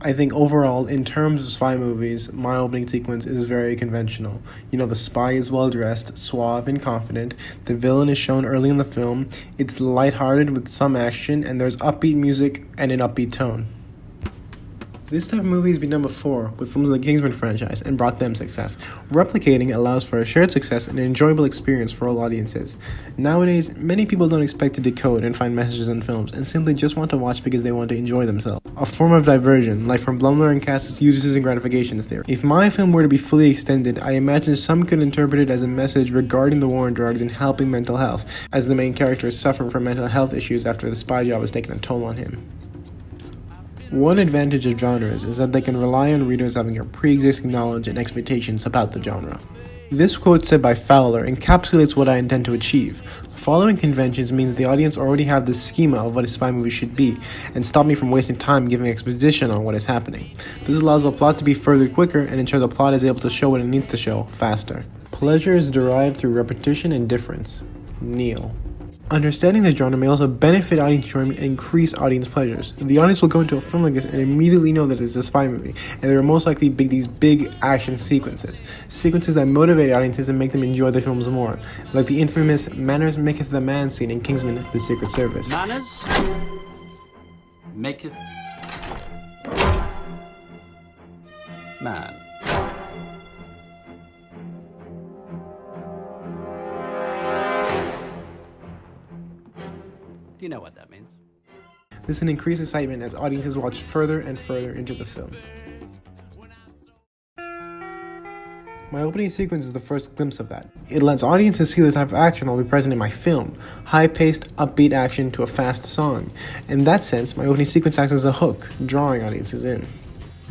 I think overall, in terms of spy movies, my opening sequence is very conventional. You know, the spy is well dressed, suave, and confident. The villain is shown early in the film. It's lighthearted with some action, and there's upbeat music and an upbeat tone. This type of movie has been done before with films like the Kingsman franchise and brought them success. Replicating allows for a shared success and an enjoyable experience for all audiences. Nowadays, many people don't expect to decode and find messages in films and simply just want to watch because they want to enjoy themselves. A form of diversion, like from Blumler and Cass's uses and gratifications theory. If my film were to be fully extended, I imagine some could interpret it as a message regarding the war on drugs and helping mental health, as the main character is suffering from mental health issues after the spy job has taken a toll on him. One advantage of genres is that they can rely on readers having a pre-existing knowledge and expectations about the genre. This quote said by Fowler encapsulates what I intend to achieve. Following conventions means the audience already have the schema of what a spy movie should be, and stop me from wasting time giving exposition on what is happening. This allows the plot to be furthered quicker and ensure the plot is able to show what it needs to show faster. Pleasure is derived through repetition and difference. Neil. Understanding the genre may also benefit audience enjoyment and increase audience pleasures. The audience will go into a film like this and immediately know that it's a spy movie, and there will most likely be these big action sequences. Sequences that motivate audiences and make them enjoy the films more, like the infamous "Manners maketh the man" scene in Kingsman: The Secret Service. Manners maketh man. Do you know what that means? This can increase excitement as audiences watch further and further into the film. My opening sequence is the first glimpse of that. It lets audiences see the type of action that will be present in my film. High-paced, upbeat action to a fast song. In that sense, my opening sequence acts as a hook, drawing audiences in.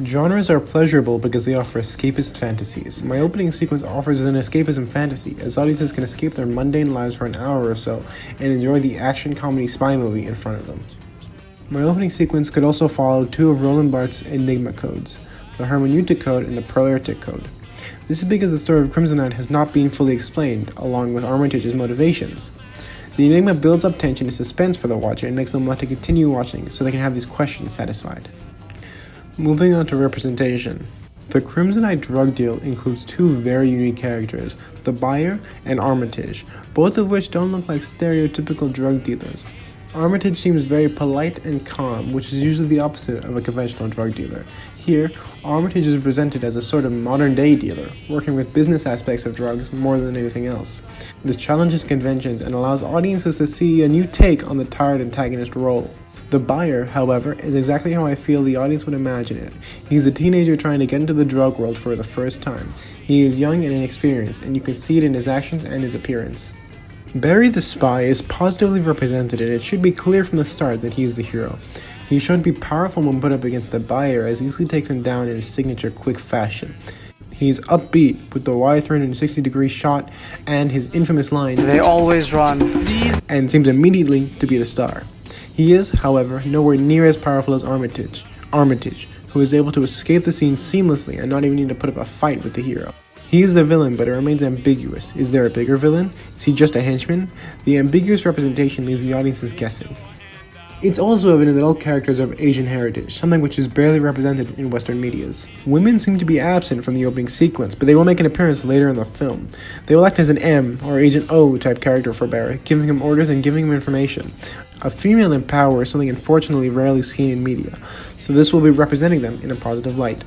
Genres are pleasurable because they offer escapist fantasies. My opening sequence offers an escapism fantasy, as audiences can escape their mundane lives for an hour or so and enjoy the action comedy spy movie in front of them. My opening sequence could also follow two of Roland Barthes' Enigma codes, the hermeneutic code and the proertic code. This is because the story of Crimsonite has not been fully explained, along with Armitage's motivations. The Enigma builds up tension and suspense for the watcher and makes them want to continue watching so they can have these questions satisfied. Moving on to representation. The Crimsonite drug deal includes two very unique characters, the buyer and Armitage, both of which don't look like stereotypical drug dealers. Armitage seems very polite and calm, which is usually the opposite of a conventional drug dealer. Here, Armitage is presented as a sort of modern-day dealer, working with business aspects of drugs more than anything else. This challenges conventions and allows audiences to see a new take on the tired antagonist role. The buyer, however, is exactly how I feel the audience would imagine it. He's a teenager trying to get into the drug world for the first time. He is young and inexperienced, and you can see it in his actions and his appearance. Barry the spy is positively represented, and it should be clear from the start that he is the hero. He should be powerful when put up against the buyer, as he easily takes him down in his signature quick fashion. He's upbeat with the Y360-degree shot and his infamous line, "They always run," and seems immediately to be the star. He is, however, nowhere near as powerful as Armitage, who is able to escape the scene seamlessly and not even need to put up a fight with the hero. He is the villain, but it remains ambiguous. Is there a bigger villain? Is he just a henchman? The ambiguous representation leaves the audiences guessing. It's also evident that all characters are of Asian heritage, something which is barely represented in Western medias. Women seem to be absent from the opening sequence, but they will make an appearance later in the film. They will act as an M or Agent O type character for Barry, giving him orders and giving him information. A female in power is something unfortunately rarely seen in media, so this will be representing them in a positive light.